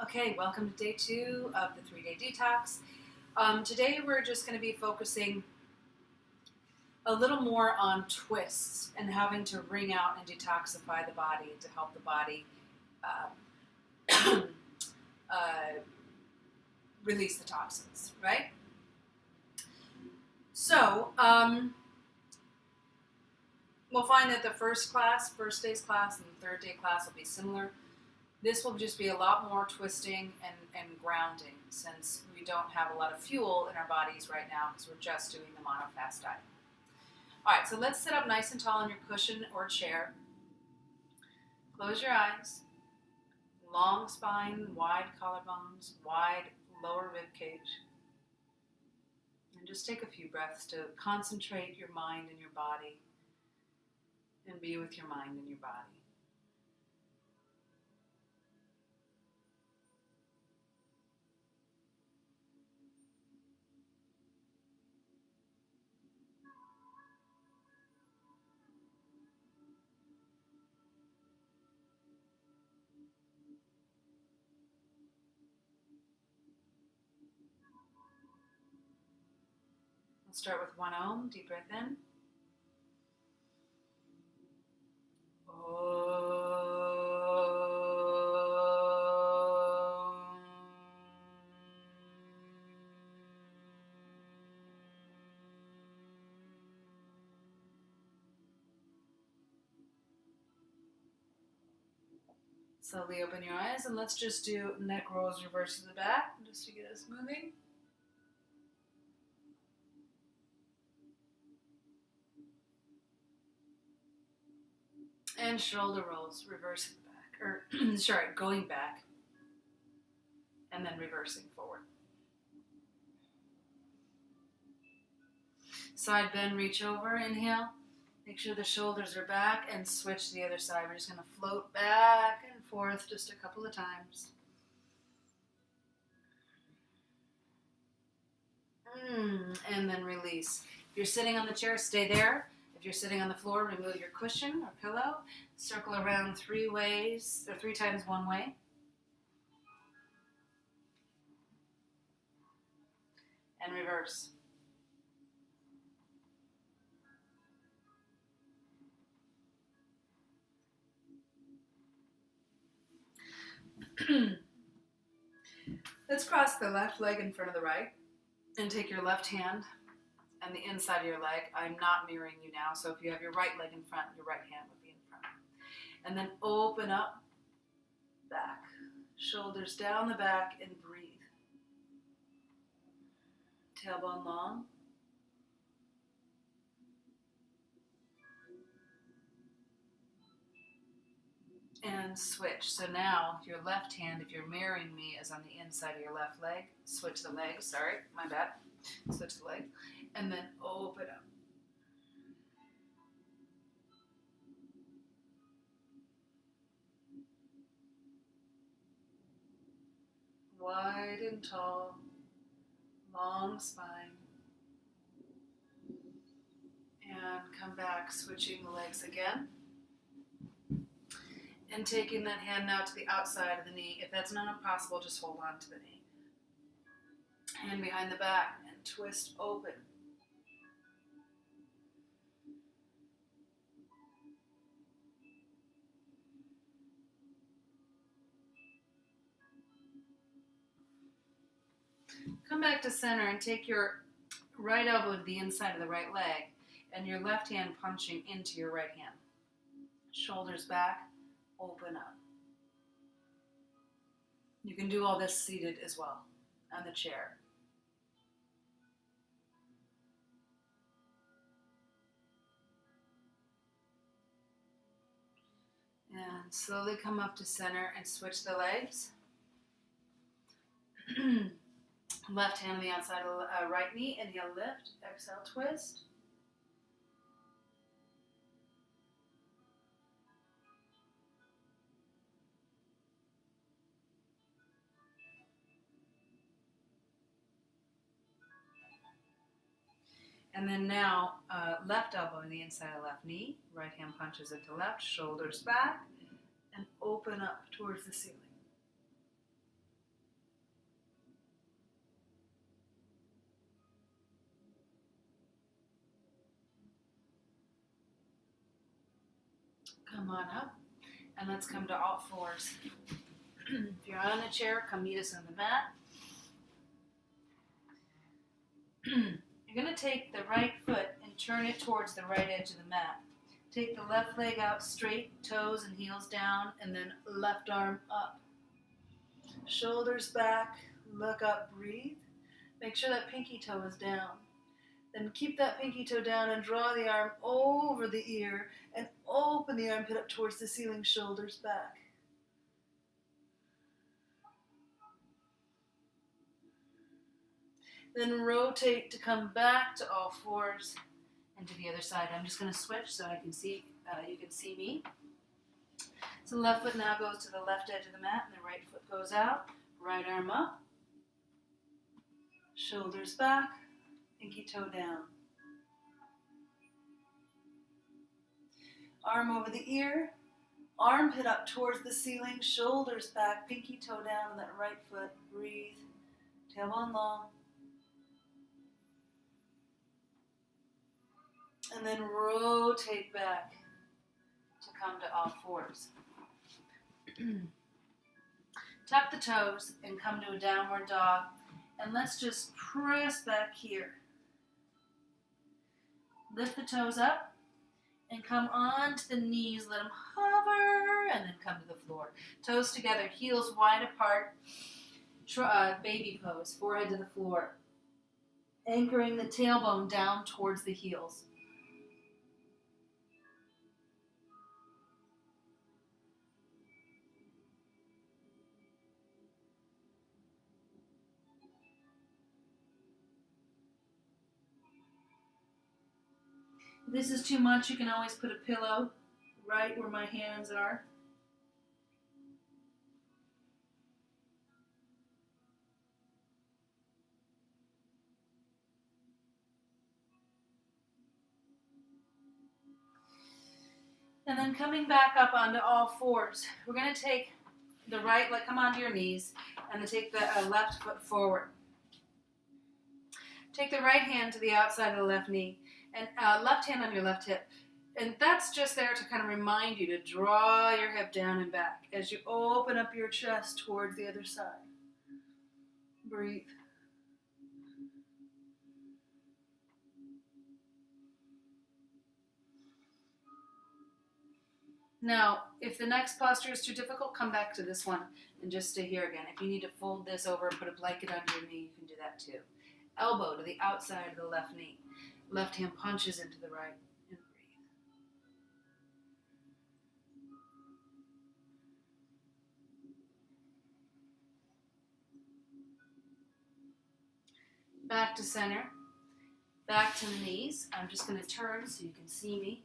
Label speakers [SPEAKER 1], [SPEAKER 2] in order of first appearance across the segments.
[SPEAKER 1] Okay, welcome to day 2 of the 3-day detox. Today we're just going to be focusing a little more on twists and having to wring out and detoxify the body to help the body release the toxins, right? So, we'll find that the first day's class, and the third day class will be similar. This will just be a lot more twisting and grounding since we don't have a lot of fuel in our bodies right now because we're just doing the mono-fast diet. All right, so let's sit up nice and tall on your cushion or chair. Close your eyes. Long spine, wide collarbones, wide lower rib cage. And just take a few breaths to concentrate your mind and your body and be with your mind and your body. Let's start with 1 Om, deep breath in. Slowly open your eyes and let's just do neck rolls reverse to the back just to get us moving. And shoulder rolls reverse to the back, or going back and then reversing forward. Side bend, reach over, inhale. Make sure the shoulders are back and switch to the other side. We're just going to float back and forth just a couple of times. And then release. If you're sitting on the chair, stay there. If you're sitting on the floor, remove your cushion or pillow. Circle around 3 ways, or 3 times one way. And reverse. Let's cross the left leg in front of the right and take your left hand and the inside of your leg. I'm not mirroring you now, so if you have your right leg in front, your right hand would be in front. And then open up, back. Shoulders down the back and breathe. Tailbone long. And switch. So now your left hand, if you're mirroring me, is on the inside of your left leg. Switch the leg. Sorry, my bad. Switch the leg. And then open up. Wide and tall. Long spine. And come back, switching the legs again. And taking that hand now to the outside of the knee. If that's not possible, just hold on to the knee. Hand behind the back and twist open. Come back to center and take your right elbow to the inside of the right leg and your left hand punching into your right hand. Shoulders back. Open up. You can do all this seated as well on the chair. And slowly come up to center and switch the legs. Left hand on the outside of the right knee. Inhale, lift. Exhale, twist. And then now, left elbow on the inside of left knee, right hand punches into left, shoulders back, and open up towards the ceiling. Come on up, and let's come to all fours. If you're on a chair, come meet us on the mat. You're going to take the right foot and turn it towards the right edge of the mat. Take the left leg out straight, toes and heels down, and then left arm up. Shoulders back, look up, breathe. Make sure that pinky toe is down. Then keep that pinky toe down and draw the arm over the ear and open the armpit up towards the ceiling, shoulders back. Then rotate to come back to all fours and to the other side. I'm just going to switch so I can see you can see me. So the left foot now goes to the left edge of the mat and the right foot goes out. Right arm up. Shoulders back. Pinky toe down. Arm over the ear. Armpit up towards the ceiling. Shoulders back. Pinky toe down on that right foot. Breathe. Tailbone long. And then rotate back to come to all fours. Tuck the toes and come to a downward dog. And let's just press back here. Lift the toes up and come onto the knees. Let them hover and then come to the floor. Toes together, heels wide apart. Baby pose, forehead to the floor. Anchoring the tailbone down towards the heels. If this is too much, you can always put a pillow right where my hands are. And then coming back up onto all fours, we're going to take the right leg, come onto your knees, and then take the left foot forward. Take the right hand to the outside of the left knee, and left hand on your left hip. And that's just there to kind of remind you to draw your hip down and back as you open up your chest towards the other side. Breathe. Now, if the next posture is too difficult, come back to this one and just stay here again. If you need to fold this over and put a blanket under your knee, you can do that too. Elbow to the outside of the left knee. Left hand punches into the right and breathe. Back to center. Back to the knees. I'm just going to turn so you can see me.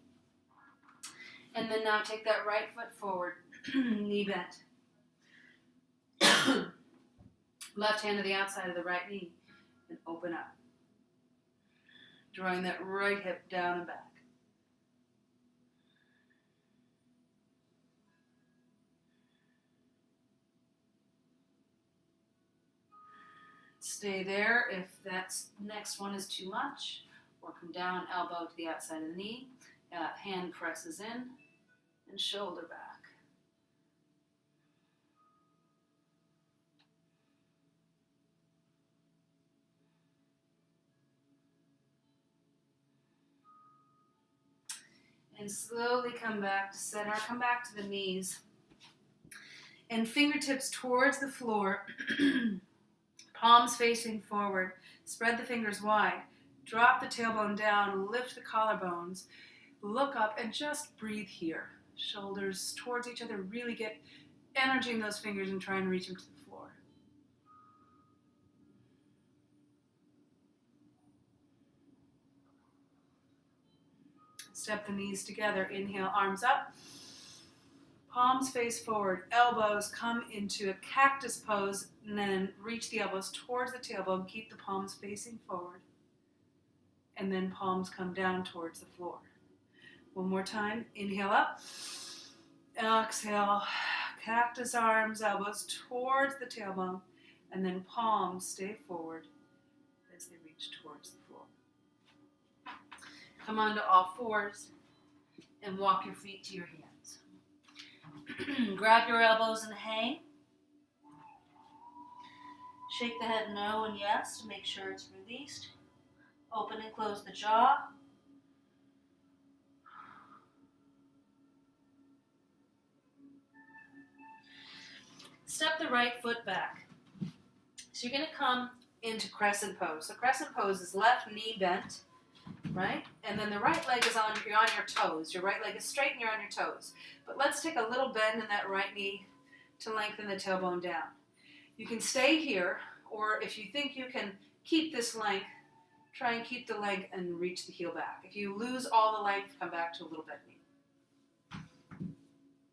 [SPEAKER 1] And then now take that right foot forward, knee bent. Left hand to the outside of the right knee and open up. Drawing that right hip down and back. Stay there if that next one is too much, or come down, elbow to the outside of the knee, hand presses in, and shoulder back. And slowly come back to center, come back to the knees. And fingertips towards the floor, palms facing forward. Spread the fingers wide. Drop the tailbone down, lift the collarbones. Look up and just breathe here. Shoulders towards each other. Really get energy in those fingers and try and reach them to the floor. Step the knees together. Inhale, arms up. Palms face forward. Elbows come into a cactus pose and then reach the elbows towards the tailbone. Keep the palms facing forward. And then palms come down towards the floor. One more time. Inhale up. Exhale. Cactus arms, elbows towards the tailbone. And then palms stay forward as they reach towards the floor. Come on to all fours
[SPEAKER 2] And walk your feet to your hands. Grab your elbows and hang. Shake the head no and yes to make sure it's released. Open and close the jaw. Step the right foot back. So you're going to come into crescent pose. So crescent pose is left knee bent, right? And then the right leg is you're on your toes. Your right leg is straight and you're on your toes. But let's take a little bend in that right knee to lengthen the tailbone down. You can stay here, or if you think you can keep this length, try and keep the length and reach the heel back. If you lose all the length, come back to a little bent knee.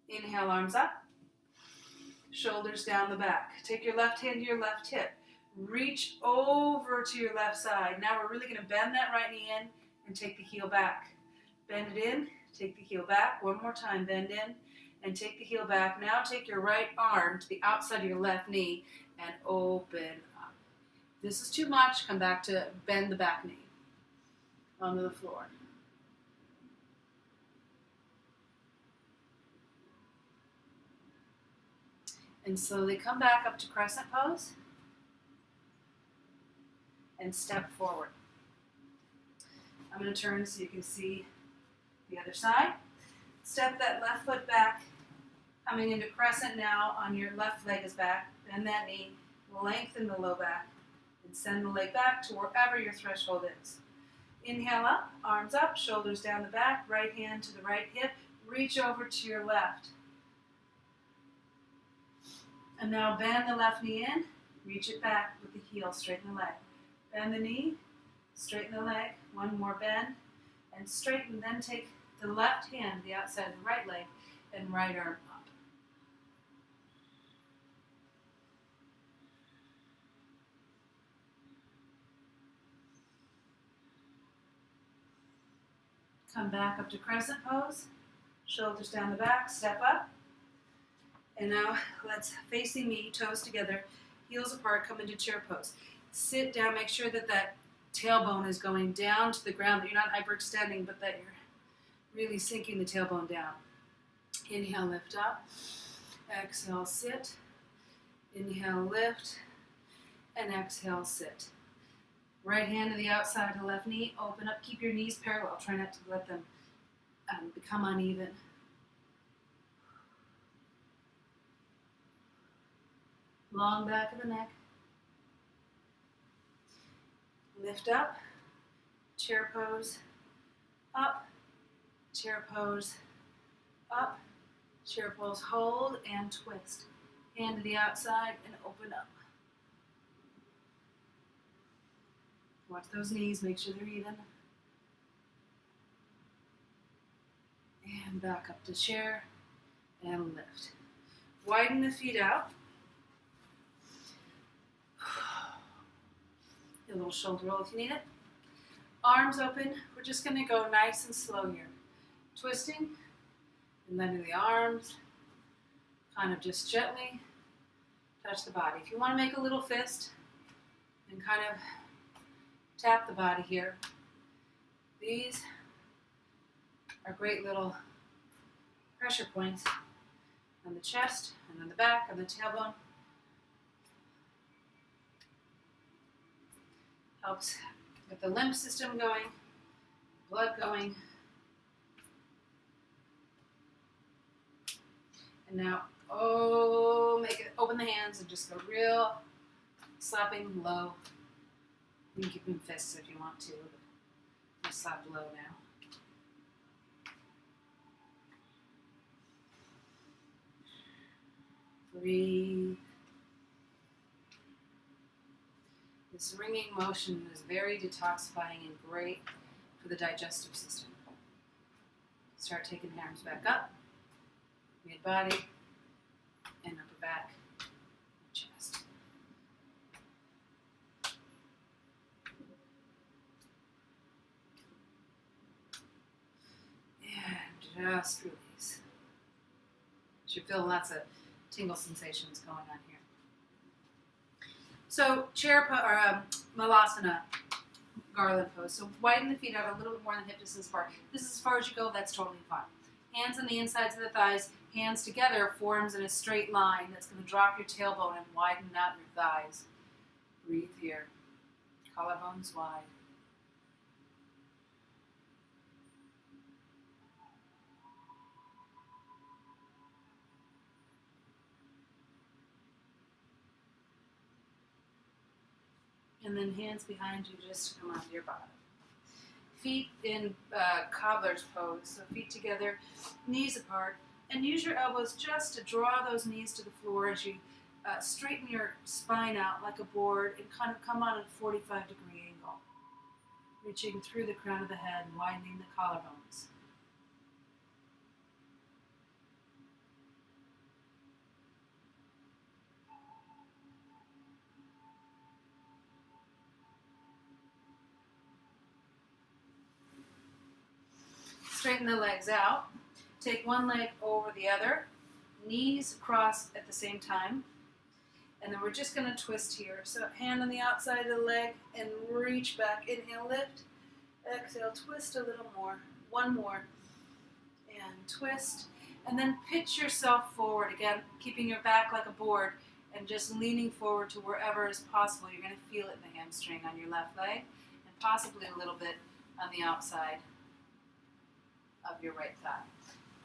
[SPEAKER 2] Inhale, arms up. Shoulders down the back. Take your left hand to your left hip. Reach over to your left side. Now we're really going to bend that right knee in and take the heel back. Bend it in, take the heel back. One more time, bend in and take the heel back. Now take your right arm to the outside of your left knee and open up. If this is too much, come back to bend the back knee onto the floor. And slowly come back up to crescent pose and step forward. I'm going to turn so you can see the other side. Step that left foot back, coming into crescent now on your left leg is back. Bend that knee, lengthen the low back, and send the leg back to wherever your threshold is. Inhale up, arms up, shoulders down the back, right hand to the right hip, reach over to your left. And now bend the left knee in, reach it back with the heel, straighten the leg. Bend the knee, straighten the leg, one more bend, and straighten, then take the left hand, the outside of the right leg, and right arm up. Come back up to crescent pose, shoulders down the back, step up. And now let's facing me, toes together, heels apart, come into chair pose. Sit down, make sure that that tailbone is going down to the ground, that you're not hyperextending, but that you're really sinking the tailbone down. Inhale, lift up. Exhale, sit. Inhale, lift. And exhale, sit. Right hand to the outside of the left knee, open up, keep your knees parallel. Try not to let them become uneven. Long back of the neck. Lift up, chair pose, up, chair pose, up, chair pose, hold and twist. Hand to the outside and open up. Watch those knees, make sure they're even. And back up to chair and lift. Widen the feet out. A little shoulder roll if you need it. Arms open. We're just going to go nice and slow here. Twisting and letting the arms kind of just gently touch the body. If you want to make a little fist and kind of tap the body here, these are great little pressure points on the chest and on the back, on the tailbone. Helps get the lymph system going, blood going. And now, open the hands and just go real slapping low. You can keep them fists if you want to, but just slap low now. Breathe. This ringing motion is very detoxifying and great for the digestive system. Start taking the arms back up, mid-body, and upper back, chest. And just release. You should feel lots of tingle sensations going on here. So malasana, garland pose. So widen the feet out a little bit more than hip distance apart. This is as far as you go, that's totally fine. Hands on the insides of the thighs, hands together forms in a straight line that's going to drop your tailbone and widen out your thighs. Breathe here. Collarbones wide. And then hands behind you just to come onto your bottom. Feet in cobbler's pose, so feet together, knees apart, and use your elbows just to draw those knees to the floor as you straighten your spine out like a board and kind of come on at a 45-degree angle, reaching through the crown of the head and widening the collarbones. Straighten the legs out. Take one leg over the other, knees cross at the same time, and then we're just going to twist here. So hand on the outside of the leg and reach back. Inhale, lift. Exhale, twist a little more. One more. And twist. And then pitch yourself forward. Again, keeping your back like a board and just leaning forward to wherever is possible. You're going to feel it in the hamstring on your left leg and possibly a little bit on the outside of your right thigh.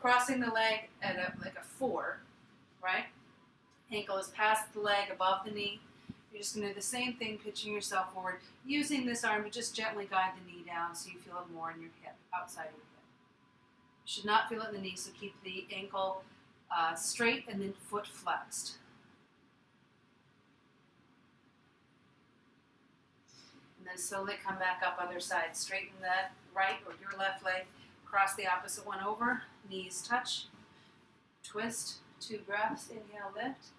[SPEAKER 2] Crossing the leg at like a 4, right? Ankle is past the leg, above the knee. You're just going to do the same thing, pitching yourself forward, using this arm to just gently guide the knee down so you feel it more in your hip, outside of your hip. You should not feel it in the knee, so keep the ankle straight and then foot flexed. And then slowly come back up other side. Straighten that right or your left leg. Cross the opposite one over, knees touch, twist, 2 breaths, inhale, lift,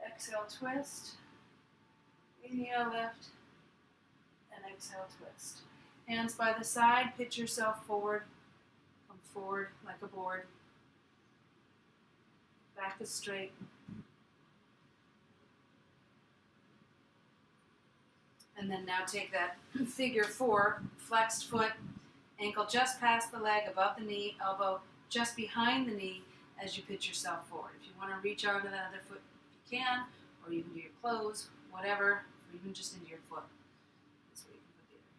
[SPEAKER 2] exhale, twist, inhale, lift, and exhale, twist. Hands by the side, pitch yourself forward, come forward like a board, back is straight. And then now take that figure 4, flexed foot, ankle just past the leg, above the knee, elbow just behind the knee as you pitch yourself forward. If you want to reach onto that other foot, you can, or you can do your clothes, whatever, or even just into your foot. That's where you can put the other hand.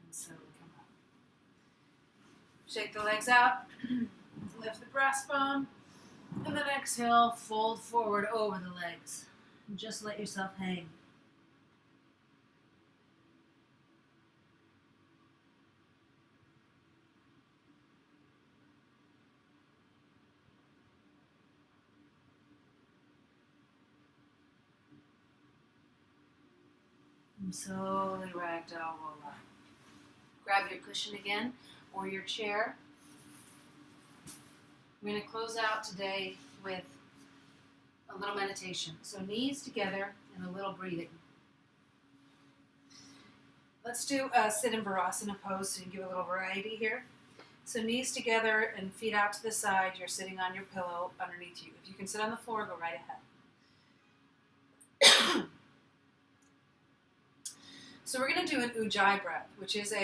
[SPEAKER 2] And so come up. Shake the legs out, lift the breastbone. And then exhale, fold forward over the legs. And just let yourself hang. And slowly ragdoll roll up. Grab your cushion again or your chair. We're going to close out today with a little meditation. So knees together and a little breathing. Let's do a sit in Virasana pose so you can give a little variety here. So knees together and feet out to the side. You're sitting on your pillow underneath you. If you can sit on the floor, go right ahead. So we're going to do an Ujjayi breath, which is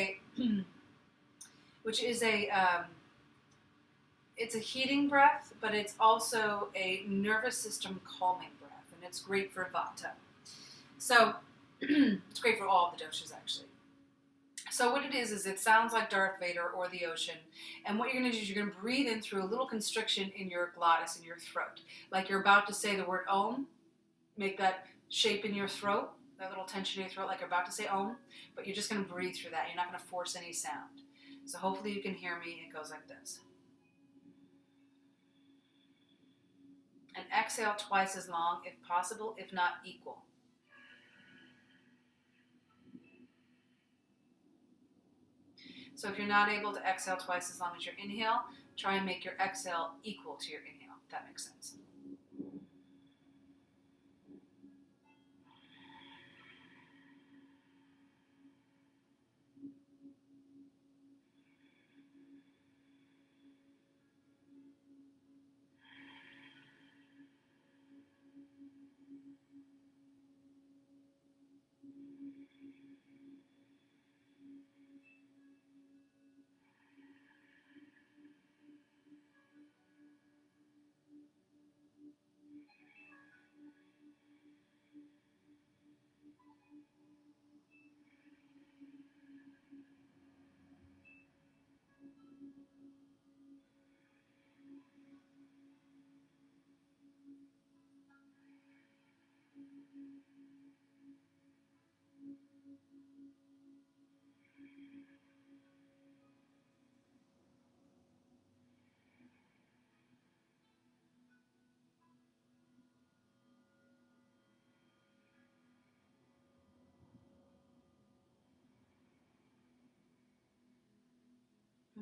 [SPEAKER 2] it's a heating breath, but it's also a nervous system calming breath, and it's great for Vata. So it's great for all of the doshas, actually. So what it is it sounds like Darth Vader or the ocean, and what you're going to do is you're going to breathe in through a little constriction in your glottis, in your throat, like you're about to say the word Om. Make that shape in your throat, that little tension in your throat, like you're about to say Om, but you're just going to breathe through that. You're not going to force any sound. So hopefully you can hear me. It goes like this. And exhale twice as long, if possible, if not equal. So if you're not able to exhale twice as long as your inhale, try and make your exhale equal to your inhale, if that makes sense.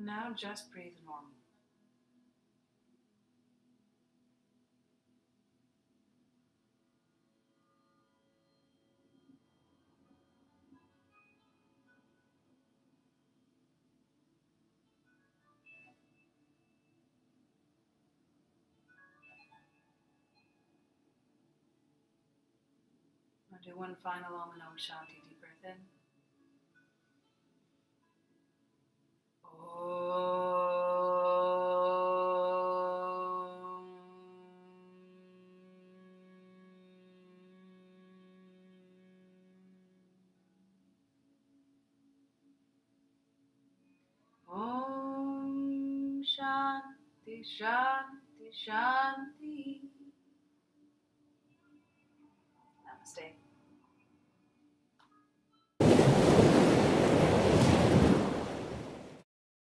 [SPEAKER 1] And now just breathe normal. I'll do one final Om and Om Shanti. Deep breath in. Om Shanti Shanti Shanti.